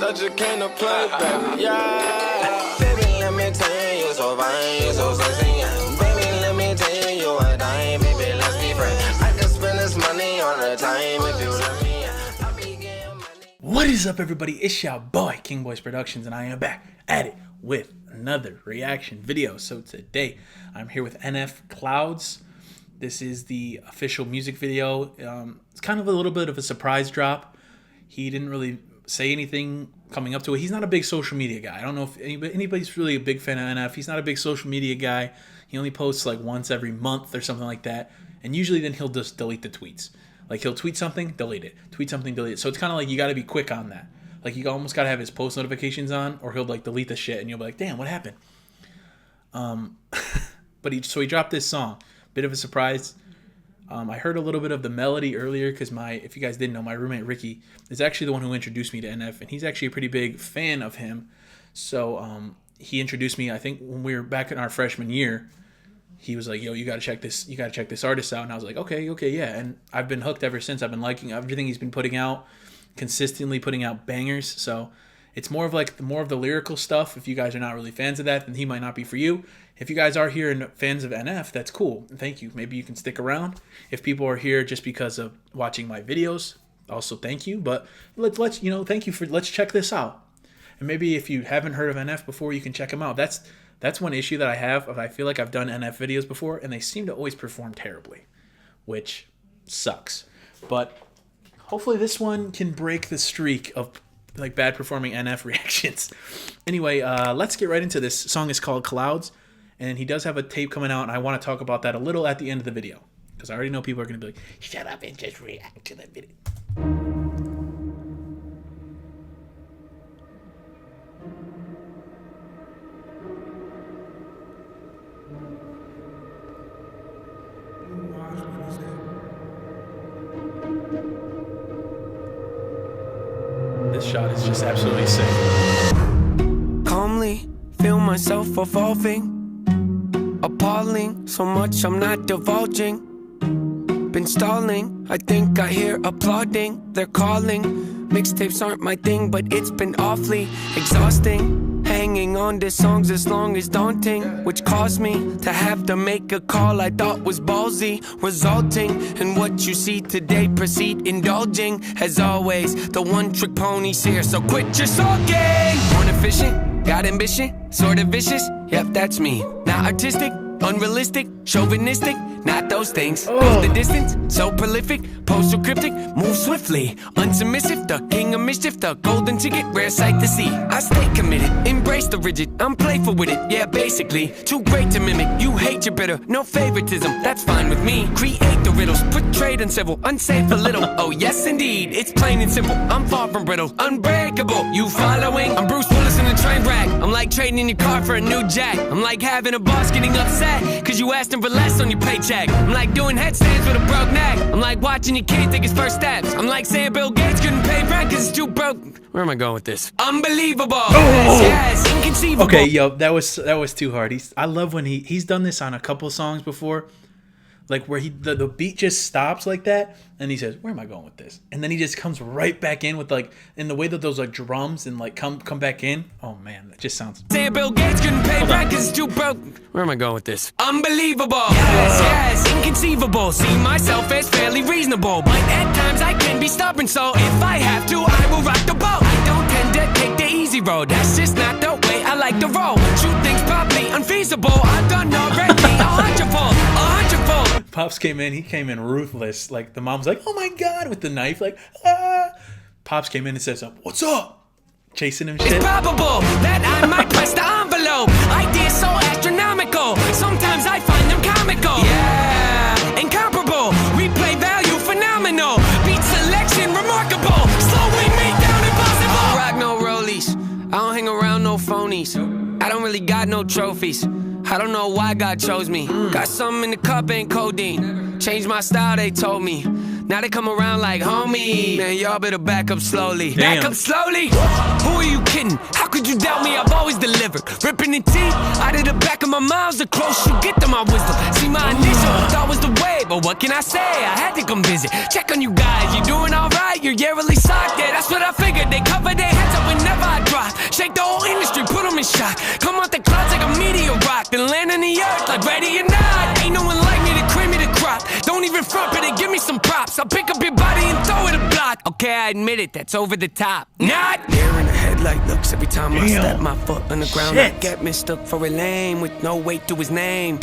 that you came to play, baby. Yeah. Baby, let me tell you, you're so fine, you're so sexy. Yeah. Baby, let me tell you, you're a dime, baby, let's be friends. I can spend this money on a time if you let me. I'll be getting money. What is up, everybody? It's your boy, King Boys Productions, and I am back at it with another reaction video. So today, I'm here with NF Clouds. This is the official music video. It's kind of a little bit of a surprise drop. He didn't really say anything coming up to it. He's not a big social media guy. I don't know if anybody's really a big fan of NF. He's not a big social media guy. He only posts like once every month or something like that. And usually then he'll just delete the tweets. Like he'll tweet something, delete it. Tweet something, delete it. So it's kind of like you got to be quick on that. Like you almost got to have his post notifications on, or he'll like delete the shit and you'll be like, damn, what happened? But he dropped this song. Bit of a surprise. I heard a little bit of the melody earlier because if you guys didn't know, my roommate Ricky is actually the one who introduced me to NF, and he's actually a pretty big fan of him. So he introduced me, I think when we were back in our freshman year. He was like, yo, you gotta check this artist out. And I was like, okay, yeah. And I've been hooked ever since. I've been liking everything he's been putting out, consistently putting out bangers. So it's more of the lyrical stuff. If you guys are not really fans of that, then he might not be for you. If you guys are here and fans of NF, that's cool. Thank you. Maybe you can stick around. If people are here just because of watching my videos, also thank you. But let's thank you for let's check this out. And maybe if you haven't heard of NF before, you can check him out. That's one issue that I have. I feel like I've done NF videos before, and they seem to always perform terribly, which sucks. But hopefully this one can break the streak of like bad performing NF reactions. Anyway, let's get right into this. Song is called Clouds, and he does have a tape coming out, and I want to talk about that a little at the end of the video, because I already know people are going to be like, shut up and just react to the video. This shot is just absolutely sick. Calmly feel myself evolving, appalling, so much I'm not divulging. Been stalling, I think I hear applauding. They're calling, mixtapes aren't my thing, but it's been awfully exhausting. Hanging on to songs as long as daunting, which caused me to have to make a call I thought was ballsy, resulting in what you see today. Proceed indulging, as always, the one-trick pony's here, so quit your sulking. Born efficient, got ambition, sort of vicious, yep, that's me. Not artistic, unrealistic, chauvinistic, not those things. Go the distance, so prolific, postal cryptic, move swiftly, unsubmissive, the king of mischief, the golden ticket, rare sight to see. I stay committed, embrace the rigid, I'm playful with it, yeah, basically. Too great to mimic, you hate your bitter, no favoritism, that's fine with me. Create the riddles, portrayed uncivil, unsafe a little. Oh yes indeed, it's plain and simple, I'm far from brittle, unbreakable. You following? I'm Bruce Willis in a train wreck. I'm like trading in your car for a new jack. I'm like having a boss getting upset cause you asked him for less on your paycheck. I'm like doing headstands with a broke neck. I'm like watching your kid take his first steps. I'm like saying Bill Gates couldn't pay rent cause it's too broke. Where am I going with this? Unbelievable. Yes, inconceivable. Okay, yo, that was too hard. I love when he's done this on a couple songs before. Like where the beat just stops like that, and he says, "Where am I going with this?" And then he just comes right back in with like, in the way that those like drums and like come back in. Oh man, that just sounds. Saying Bill Gates couldn't pay rent cause it's too broke. Where am I going with this? Unbelievable. Yes, inconceivable. See myself as fairly reasonable, but at times I can be stubborn. So if I have to, I will rock the boat. I don't tend to take the easy road. That's just not the way I like to roll. Shoot things probably unfeasible. I've done already 100-fold. Pops came in. He came in ruthless. Like the mom's like, "Oh my god!" with the knife. Like, ah. Pops came in and says, "What's up?" Chasing him. Shit. It's probable that I might press the envelope. Ideas so astronomical. Sometimes I find them comical. Yeah, incomparable. Replay value phenomenal. Beat selection remarkable. Slowing me down impossible. I don't rock no rollies. I don't hang around no phonies. I don't really got no trophies. I don't know why God chose me. Got something in the cup, ain't codeine. Changed my style, they told me. Now they come around like, homie, man, y'all better back up slowly. Damn. Back up slowly? Who are you kidding? How could you doubt me? I've always delivered. Ripping the teeth out of the back of my mouth, the close you get to my wisdom. See, my initial thought was the way, but what can I say? I had to come visit. Check on you guys, you doing alright? You're yearly socked, yeah, that's what I figured. They cover their heads up with nothing. Shake the whole industry, put them in shock. Come out the clouds like a meteor rock, then land on the earth like ready or not. Ain't no one like me to cream me the crop. Don't even front, but they give me some props. I'll pick up your body and throw it a block. Okay, I admit it, that's over the top. Not there in the headlight looks every time I step my foot on the ground. I get mistook for a lame with no weight to his name.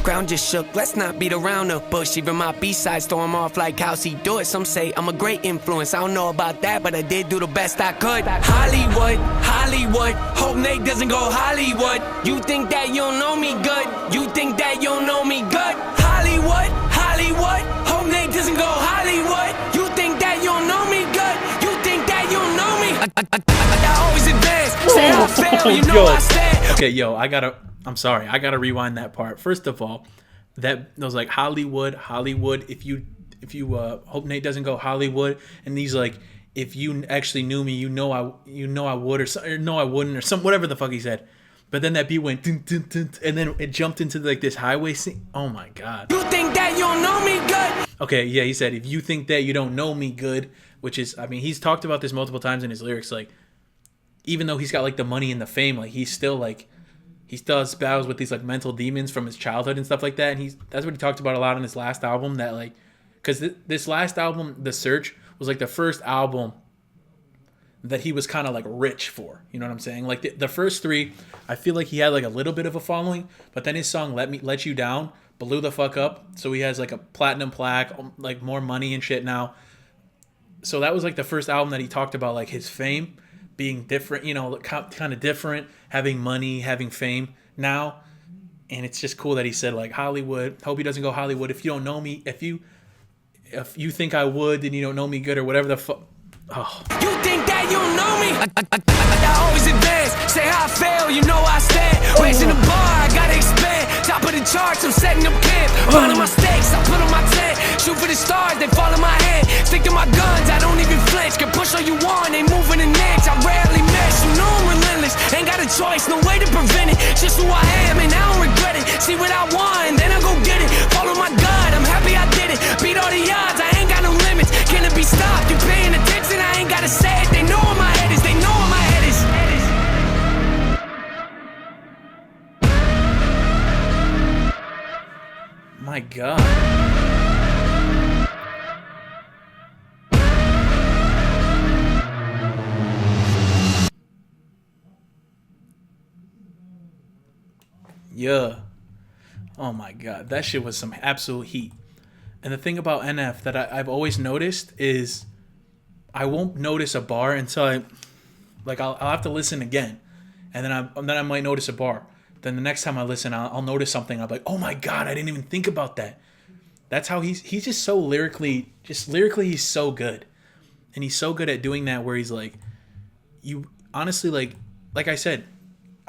Ground just shook, let's not beat around the bush. Even my B-sides throw him off like how's he do it. Some say I'm a great influence, I don't know about that, but I did do the best I could. Hollywood, Hollywood, hope Nate doesn't go Hollywood. You think that you don't know me good? You think that you don't know me good? Hollywood, Hollywood, hope Nate doesn't go Hollywood. You think that you don't know me good? You think that you don't know me? I always advance, say I fail, you know I stand. Okay, yo, I'm sorry, I gotta rewind that part. First of all, that was like Hollywood. If you hope Nate doesn't go Hollywood, and he's like, if you actually knew me, you know I would, or no I wouldn't, or some whatever the fuck he said. But then that beat went dun, dun, dun, and then it jumped into like this highway scene. Oh my god. You think that you don't know me good? Okay, yeah, he said if you think that you don't know me good, which is, I mean, he's talked about this multiple times in his lyrics. Like, even though he's got like the money and the fame, like he still has battles with these like mental demons from his childhood and stuff like that. And that's what he talked about a lot on his last album. That like, because this last album, The Search, was like the first album that he was kind of like rich for. You know what I'm saying? Like the first three, I feel like he had like a little bit of a Following, but then his song Let You Down blew the fuck up. So he has like a platinum plaque, like more money and shit now. So that was like the first album that he talked about like his fame being different, you know, kind of different, having money, having fame now. And it's just cool that he said like Hollywood, hope he doesn't go Hollywood. If you don't know me, if you think I would, then you don't know me good, or whatever the fuck. Oh. You think that you don't know me? I always advance, say how I fail, you know I stand. Raising the bar, I gotta expand. Top of the charts, I'm setting up camp. Running my stakes, I put on my tent. Shoot for the stars, they fall in my hand. Stick to my guns, I don't even flinch. Can push all you want, they moving an inch. I rarely miss, you know I'm relentless. Ain't got a choice, no way to prevent it. Just who I am, and I don't regret it. See what I want, then I go get it. Follow my gut, I'm happy I did it. Beat all the odds, I ain't got no limits. Can it be stopped? You paying attention? I ain't gotta say it. They know where my head is. They know where my head is. My god. Yeah. Oh my god. That shit was some absolute heat. And the thing about NF that I've always noticed is I won't notice a bar until I'll have to listen again, and then I might notice a bar. Then the next time I listen, I'll notice something. I'm like, oh my god, I didn't even think about that. That's how he's just so lyrically he's so good, and he's so good at doing that. Where he's like, you honestly like I said,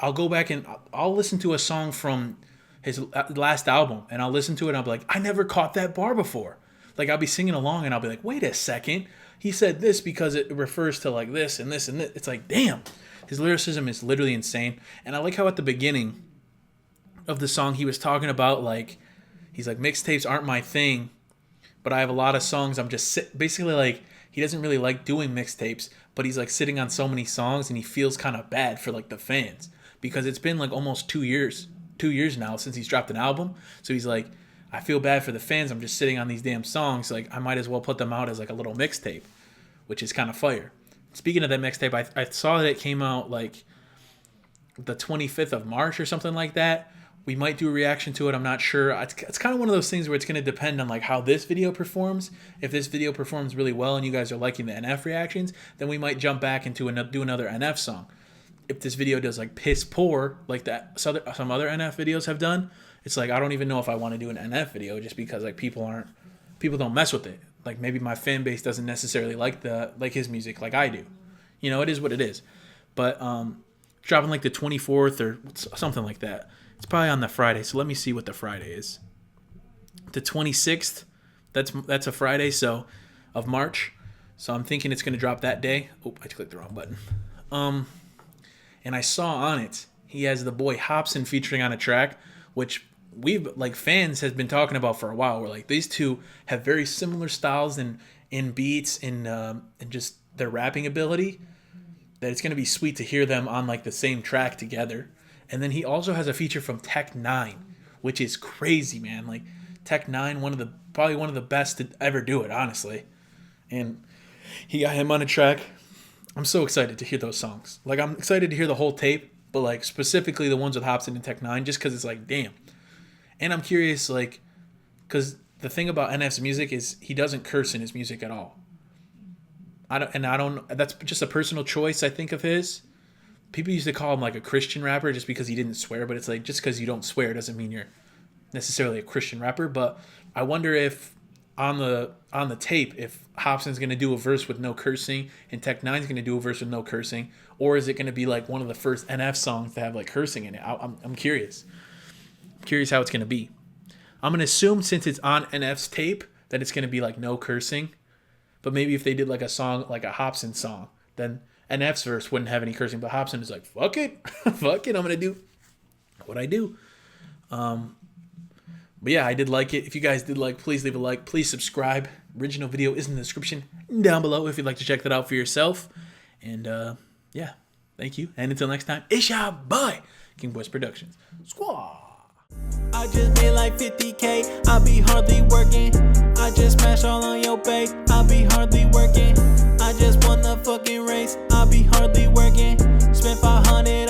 I'll go back and I'll listen to a song from his last album, and I'll listen to it and I'll be like, I never caught that bar before. Like I'll be singing along and I'll be like, wait a second, he said this because it refers to like this and this and this. It's like, damn, his lyricism is literally insane. And I like how at the beginning of the song he was talking about like, he's like, mixtapes aren't my thing, but I have a lot of songs. I'm just basically like, he doesn't really like doing mixtapes, but he's like sitting on so many songs and he feels kind of bad for like the fans because it's been like almost 2 years now since he's dropped an album. So he's like, I feel bad for the fans. I'm just sitting on these damn songs. Like I might as well put them out as like a little mixtape, which is kind of fire. Speaking of that mixtape, I saw that it came out like the 25th of March or something like that. We might do a reaction to it. I'm not sure. It's kind of one of those things where it's going to depend on like how this video performs. If this video performs really well and you guys are liking the NF reactions, then we might jump back into do another NF song. If this video does like piss poor, like that some other NF videos have done, it's like I don't even know if I want to do an NF video just because like people don't mess with it. Like maybe my fan base doesn't necessarily like his music like I do. You know, it is what it is. But dropping like the 24th or something like that. It's probably on the Friday. So let me see what the Friday is. The 26th. That's a Friday, so of March. So I'm thinking it's gonna drop that day. Oh, I clicked the wrong button. And I saw on it he has the boy Hobson featuring on a track, which we've like fans has been talking about for a while. We're like, these two have very similar styles in beats and just their rapping ability. that it's gonna be sweet to hear them on like the same track together. And then he also has a feature from Tech Nine, which is crazy, man. Like Tech Nine, probably one of the best to ever do it, honestly. And he got him on a track. I'm so excited to hear those songs. Like I'm excited to hear the whole tape, but like specifically the ones with Hopsin and Tech Nine, just because it's like, damn. And I'm curious, like, because the thing about NF's music is he doesn't curse in his music at all. I don't. That's just a personal choice, I think, of his. People used to call him like a Christian rapper just because he didn't swear, but it's like just because you don't swear doesn't mean you're necessarily a Christian rapper. But I wonder if on the tape, if Hopsin's gonna do a verse with no cursing and Tech Nine's gonna do a verse with no cursing, or is it gonna be like one of the first NF songs to have like cursing in it? I'm curious. I'm curious how it's gonna be. I'm gonna assume since it's on NF's tape that it's gonna be like no cursing. But maybe if they did like a song, like a Hopsin song, then NF's verse wouldn't have any cursing. But Hopsin is like, fuck it. Fuck it. I'm going to do what I do. But yeah, I did like it. If you guys did like, please leave a like. Please subscribe. Original video is in the description down below if you'd like to check that out for yourself. And yeah, thank you. And until next time, it's your boy, King Boys Productions. Squaw. I just made like 50K, I be hardly working. I just smash all on your bae, I be hardly working. I just won the fucking race, I be hardly working. Spent 500